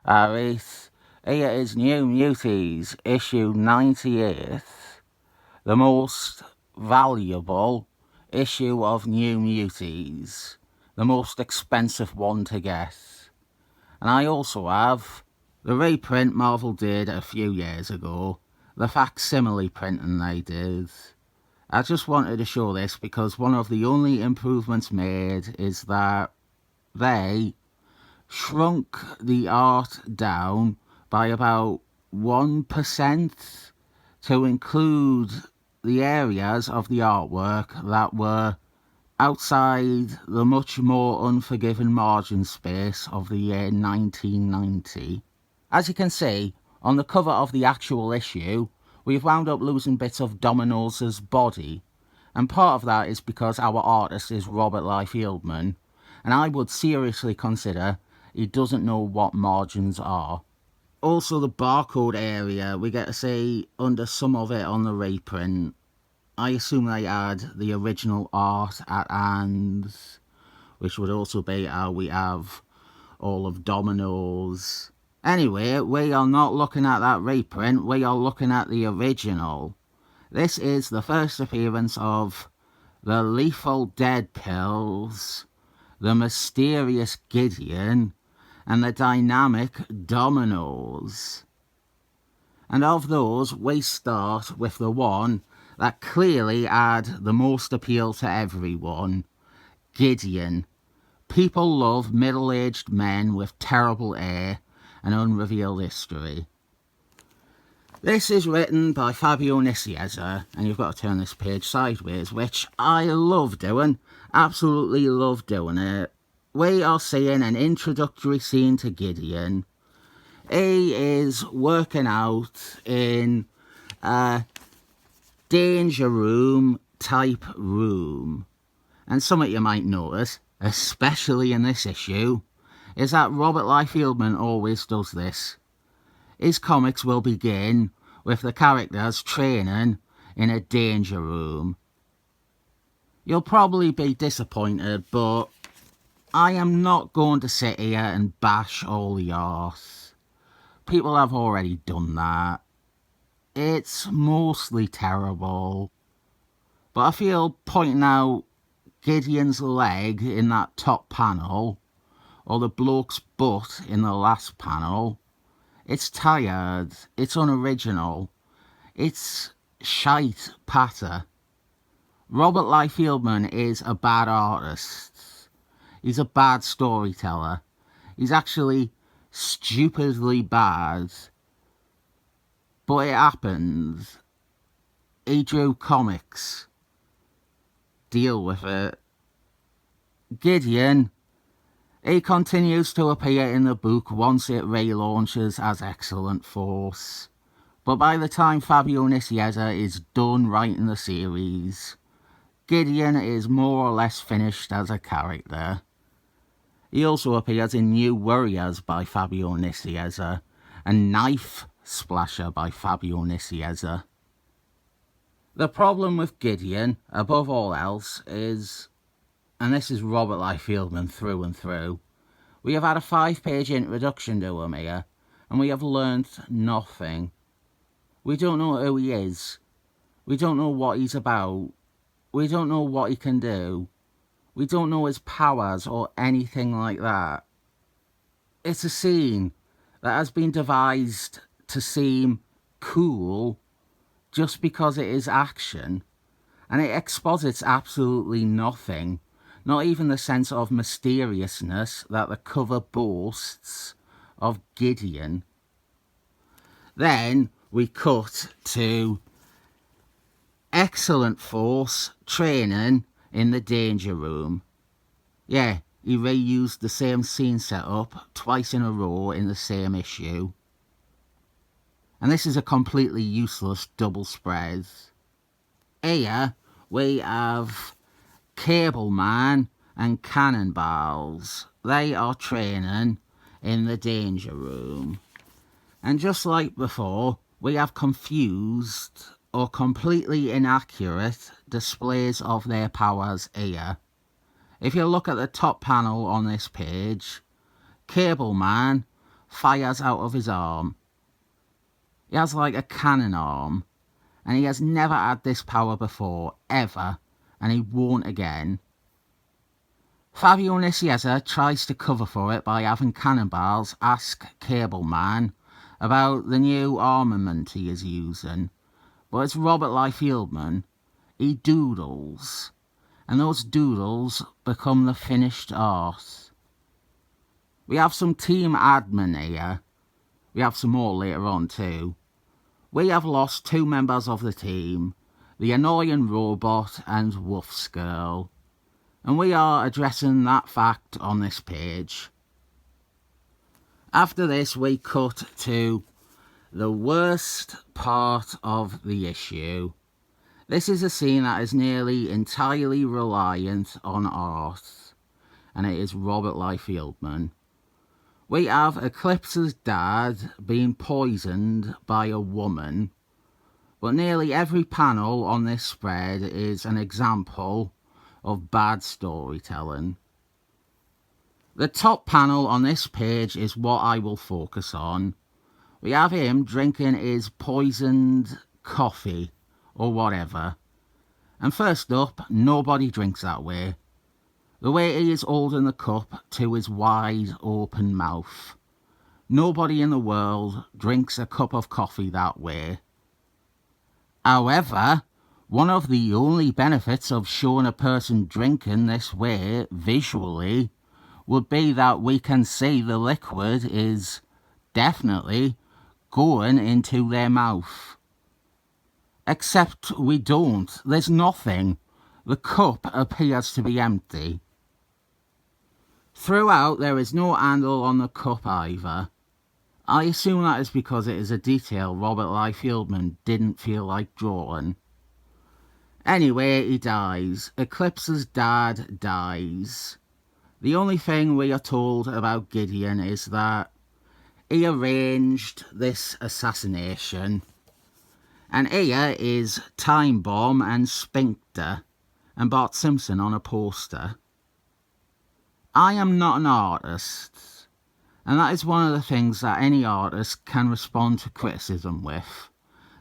Alright, here is New Mutants, issue 98, the most valuable issue of New Mutants, the most expensive one to get. And I also have the reprint Marvel did a few years ago, the facsimile printing they did. I just wanted to show this because one of the only improvements made is that they shrunk the art down by about 1% to include the areas of the artwork that were outside the much more unforgiving margin space of the year 1990. As you can see, on the cover of the actual issue, we've wound up losing bits of Domino's body, and part of that is because our artist is Robert Liefeld, and I would seriously consider he doesn't know what margins are. Also, the barcode area, we get to see under some of it on the reprint. I assume they had the original art at hand, which would also be how we have all of Domino's. Anyway, we are not looking at that reprint, we are looking at the original. This is the first appearance of the Liefeld Deadpool, the mysterious Gideon, and the dynamic Domino's. And of those, we start with the one that clearly had the most appeal to everyone, Gideon. People love middle-aged men with terrible hair and unrevealed history. This is written by Fabian Nicieza, and you've got to turn this page sideways, which I love doing, absolutely love doing it. We are seeing an introductory scene to Gideon. He is working out in a danger room type room. And something you might notice, especially in this issue, is that Robert Liefeld always does this. His comics will begin with the characters training in a danger room. You'll probably be disappointed, but I am not going to sit here and bash all the art. People have already done that. It's mostly terrible. But I feel pointing out Gideon's leg in that top panel, or the bloke's butt in the last panel, it's tired, it's unoriginal, it's shite patter. Robert Liefeld is a bad artist. He's a bad storyteller. He's actually stupidly bad. But it happens. He drew comics. Deal with it. Gideon, he continues to appear in the book once it relaunches as Excellent Force. But by the time Fabian Nicieza is done writing the series, Gideon is more or less finished as a character. He also appears in New Warriors by Fabian Nicieza and Knife Splasher by Fabian Nicieza. The problem with Gideon, above all else, is, and this is Robert Liefeld through and through, we have had a 5-page introduction to him here, and we have learnt nothing. We don't know who he is. We don't know what he's about. We don't know what he can do. We don't know his powers or anything like that. It's a scene that has been devised to seem cool just because it is action, and it exposits absolutely nothing, not even the sense of mysteriousness that the cover boasts of Gideon. Then we cut to Excellent Force training in the danger room. Yeah, he reused the same scene setup twice in a row in the same issue. And this is a completely useless double spread. Here we have Cable Man and Cannonballs. They are training in the danger room. And just like before, we have confused or completely inaccurate displays of their powers here. If you look at the top panel on this page, Cable Man fires out of his arm. He has like a cannon arm, and he has never had this power before, ever, and he won't again. Fabian Nicieza tries to cover for it by having Cannonballs ask Cable Man about the new armament he is using, but it's Robert Liefeld. He doodles, and those doodles become the finished art. We have some team admin here. We have some more later on too. We have lost 2 members of the team, the annoying robot and Wolf's Girl, and we are addressing that fact on this page. After this, we cut to the worst part of the issue. This is a scene that is nearly entirely reliant on art, and it is Robert Liefeld. We have Eclipse's dad being poisoned by a woman, but nearly every panel on this spread is an example of bad storytelling. The top panel on this page is what I will focus on. We have him drinking his poisoned coffee, or whatever. And first up, nobody drinks that way. The way he is holding the cup to his wide open mouth. Nobody in the world drinks a cup of coffee that way. However, one of the only benefits of showing a person drinking this way visually would be that we can see the liquid is definitely going into their mouth. Except we don't. There's nothing. The cup appears to be empty. Throughout, there is no handle on the cup either. I assume that is because it is a detail Robert Liefeld didn't feel like drawing. Anyway, he dies. Eclipse's dad dies. The only thing we are told about Gideon is that he arranged this assassination. And here is Time Bomb and Sphincter and Bart Simpson on a poster. I am not an artist, and that is one of the things that any artist can respond to criticism with,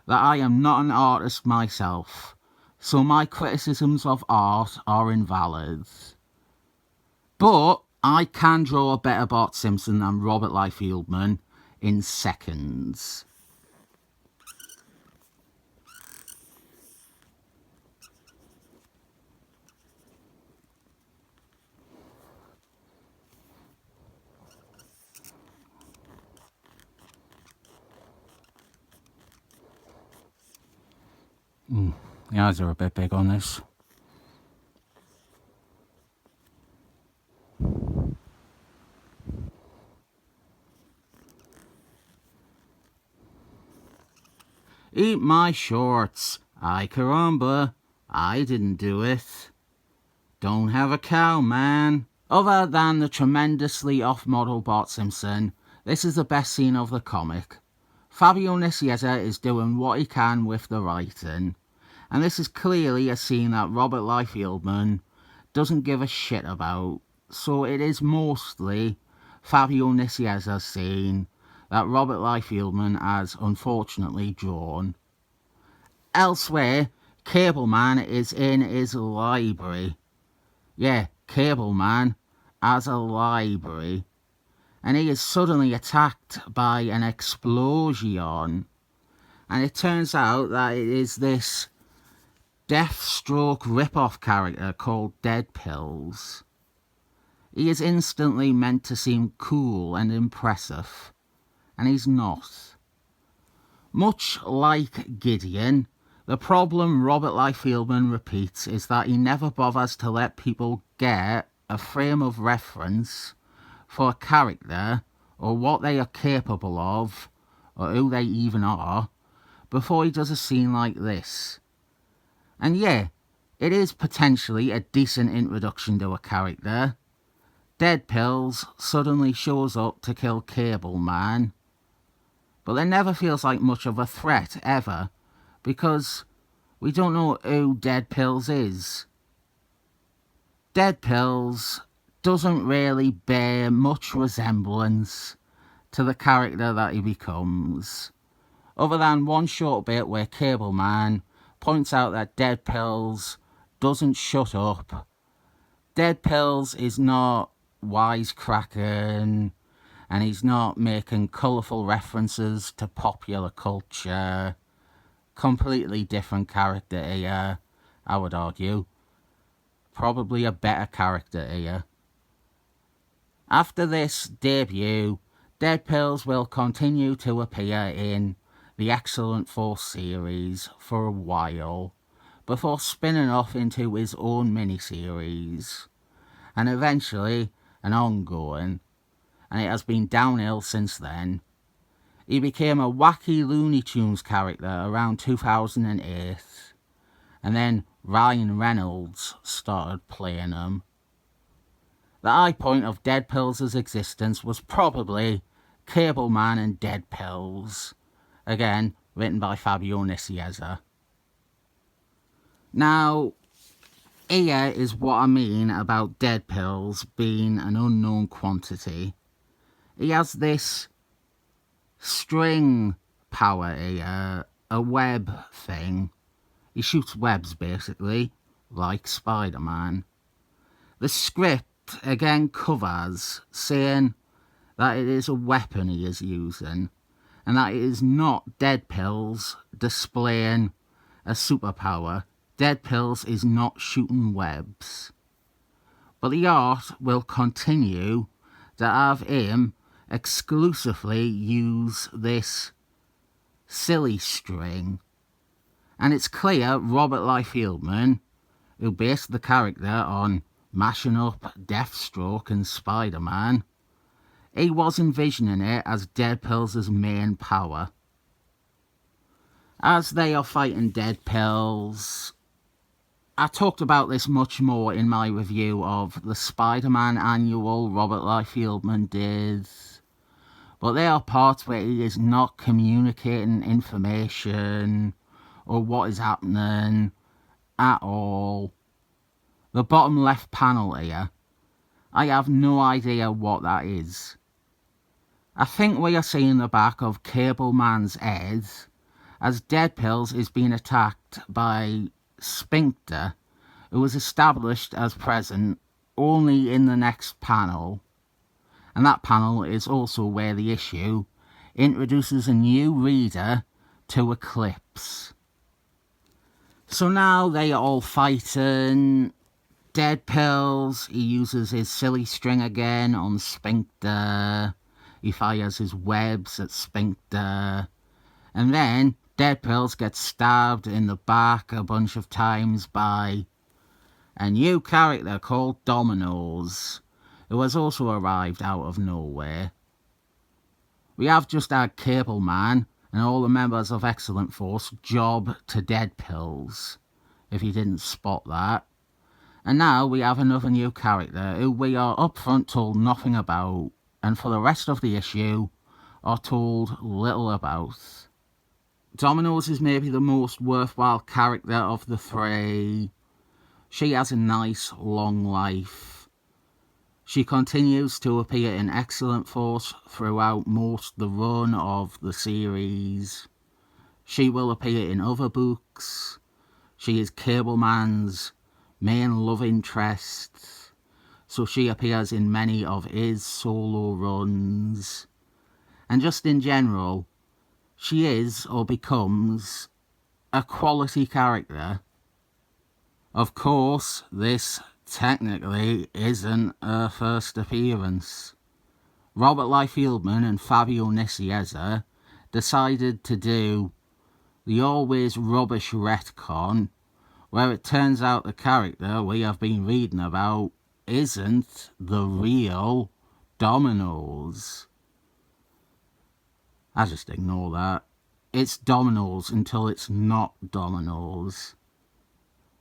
that I am not an artist myself, so my criticisms of art are invalid. But I can draw a better Bart Simpson than Robert Liefeld in seconds. The eyes are a bit big on this. Eat my shorts. Ay caramba, I didn't do it. Don't have a cow, man. Other than the tremendously off-model Bart Simpson, this is the best scene of the comic. Fabian Nicieza is doing what he can with the writing, and this is clearly a scene that Robert Liefeld doesn't give a shit about, so it is mostly Fabian Nicieza's scene that Robert Liefeld has unfortunately drawn. Elsewhere, Cable Man is in his library. Yeah, Cable Man has a library. And he is suddenly attacked by an explosion. And it turns out that it is this Deathstroke rip-off character called Deadpool. He is instantly meant to seem cool and impressive, and he's not. Much like Gideon, the problem Robert Liefeld repeats is that he never bothers to let people get a frame of reference for a character, or what they are capable of, or who they even are, before he does a scene like this. And yeah, it is potentially a decent introduction to a character. Deadpool suddenly shows up to kill Cable Man, but there never feels like much of a threat ever, because we don't know who Deadpool is. Deadpool doesn't really bear much resemblance to the character that he becomes, other than one short bit where Cable Man points out that Dead Pills doesn't shut up. Dead Pills is not wisecracking, and he's not making colourful references to popular culture. Completely different character here, I would argue. Probably a better character here. After this debut, Dead Pills will continue to appear in the Excellent Force series for a while, before spinning off into his own miniseries, and eventually an ongoing, and it has been downhill since then. He became a wacky Looney Tunes character around 2008, and then Ryan Reynolds started playing him. The high point of Dead Pills' existence was probably Cable Man and Dead Pills, again written by Fabian Nicieza. Now, here is what I mean about Dead Pills being an unknown quantity. He has this string power here, a web thing. He shoots webs basically, like Spider-Man. The script again covers saying that it is a weapon he is using, and that it is not Dead Pills displaying a superpower. Dead Pills is not shooting webs. But the art will continue to have him exclusively use this silly string. And it's clear Robert Liefeld, who based the character on mashing up Deathstroke and Spider-Man, he was envisioning it as Dead Pills' main power. As they are fighting Dead Pills, I talked about this much more in my review of the Spider-Man annual Robert Liefeld did, but there are parts where he is not communicating information or what is happening at all. The bottom left panel here, I have no idea what that is. I think we are seeing the back of Cable Man's head as Dead Pills is being attacked by Sphincter, who was established as present only in the next panel. And that panel is also where the issue introduces a new reader to Eclipse. So now they are all fighting. Dead Pills, he uses his silly string again on Sphincter. He fires his webs at Sphincter. And then Dead Pills gets stabbed in the back a bunch of times by a new character called Domino's, who has also arrived out of nowhere. We have just had Cable Man and all the members of Excellent Force job to Dead Pills, if you didn't spot that. And now we have another new character who we are upfront told nothing about, and for the rest of the issue are told little about. Domino's is maybe the most worthwhile character of the three. She has a nice long life. She continues to appear in Excellent Force throughout most the run of the series. She will appear in other books. She is Cable Man's main love interest, so she appears in many of his solo runs. And just in general, she is or becomes a quality character. Of course, this technically isn't her first appearance. Robert Liefeld and Fabian Nicieza decided to do the always rubbish retcon, where it turns out the character we have been reading about isn't the real Domino's. I just ignore that. It's Domino's until it's not Domino's.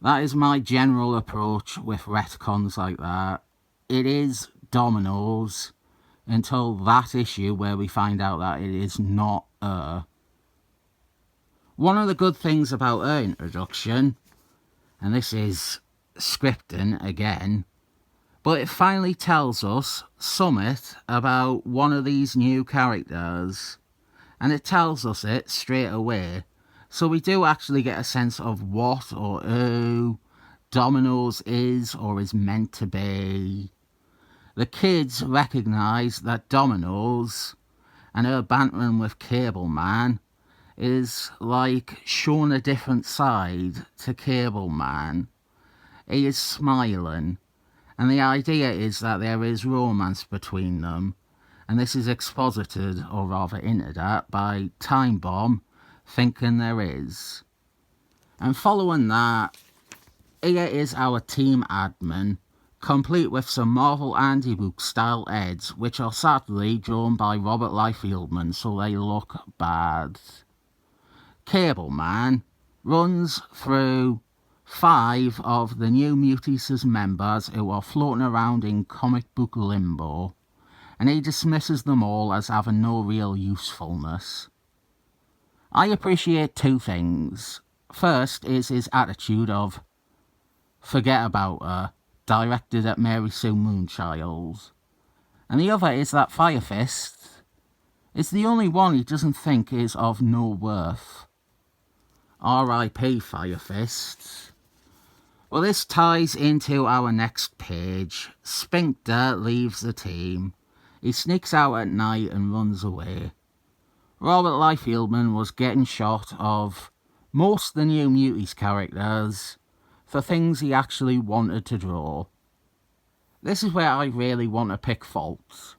That is my general approach with retcons like that. It is Domino's until that issue where we find out that it is not her. One of the good things about her introduction, and this is scripting again, But it finally tells us summit about one of these new characters, and it tells us it straight away. So we do actually get a sense of what or who Domino's is or is meant to be. The kids recognise that Domino's and her bantering with Cable Man is like showing a different side to Cable Man. He is smiling, and the idea is that there is romance between them, and this is exposited, or rather hinted at, by Time Bomb thinking there is. And following that, here is our team admin, complete with some Marvel Andy Book style heads, which are sadly drawn by Robert Liefeld, so they look bad. Cable Man runs through 5 of the New Mutants members who are floating around in comic book limbo, and he dismisses them all as having no real usefulness. I appreciate 2 things. First is his attitude of forget about her, directed at Mary Sue Moonchild. And the other is that Fire Fist is the only one he doesn't think is of no worth. R.I.P. Fire Fist. Well, this ties into our next page. Sphincter leaves the team. He sneaks out at night and runs away. Robert Liefeld was getting shot of most of the New Mutants characters for things he actually wanted to draw. This is where I really want to pick faults.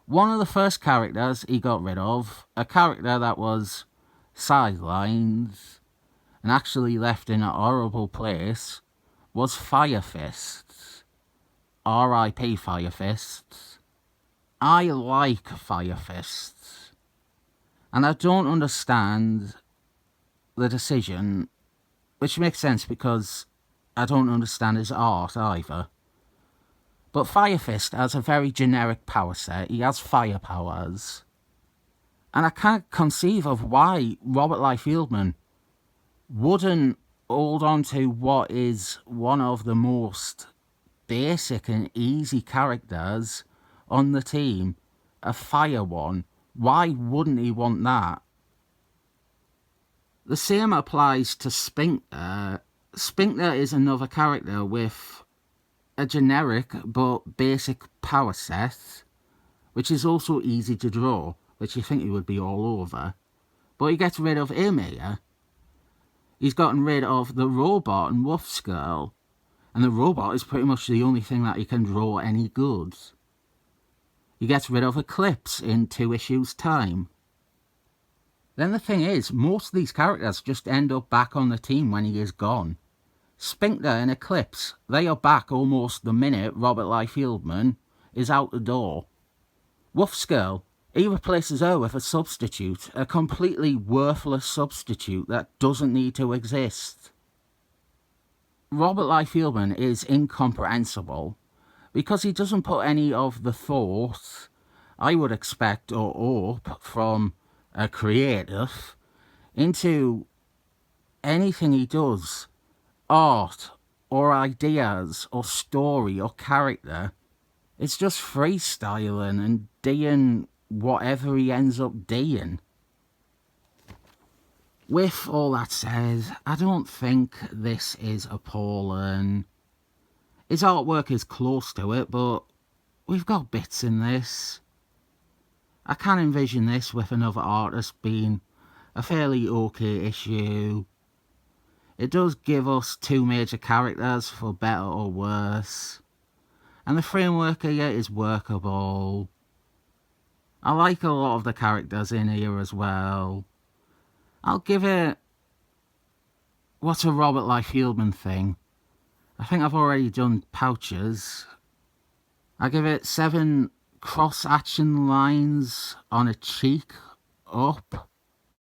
One of the first characters he got rid of, a character that was sidelined and actually left in a horrible place, was Fire Fist. R.I.P. Fire Fist. I like Fire Fist, and I don't understand the decision, which makes sense because I don't understand his art either. But Fire Fist has a very generic power set. He has fire powers. And I can't conceive of why Robert Liefeld wouldn't hold on to what is one of the most basic and easy characters on the team, a fire one. Why wouldn't he want that? The same applies to Sphincter. Sphincter is another character with a generic but basic power set, which is also easy to draw, which you think he would be all over. But he gets rid of him here. He's gotten rid of the robot and Wolf's Girl, and the robot is pretty much the only thing that he can draw any good. He gets rid of Eclipse in 2 issues' time. Then the thing is, most of these characters just end up back on the team when he is gone. Sphincter and Eclipse, they are back almost the minute Robert Liefeld is out the door. Wolf's Girl, he replaces her with a substitute, a completely worthless substitute that doesn't need to exist. Robert Liefeld is incomprehensible because he doesn't put any of the thought I would expect or hope from a creative into anything he does, art or ideas or story or character. It's just freestyling and doing whatever he ends up doing. With all that said, I don't think this is appalling. His artwork is close to it, but we've got bits in this. I can envision this with another artist being a fairly okay issue. It does give us 2 major characters for better or worse, and the framework here is workable. I like a lot of the characters in here as well. I'll give it... what's a Robert Liefeld thing? I think I've already done pouches. I give it 7 cross-action lines on a cheek up.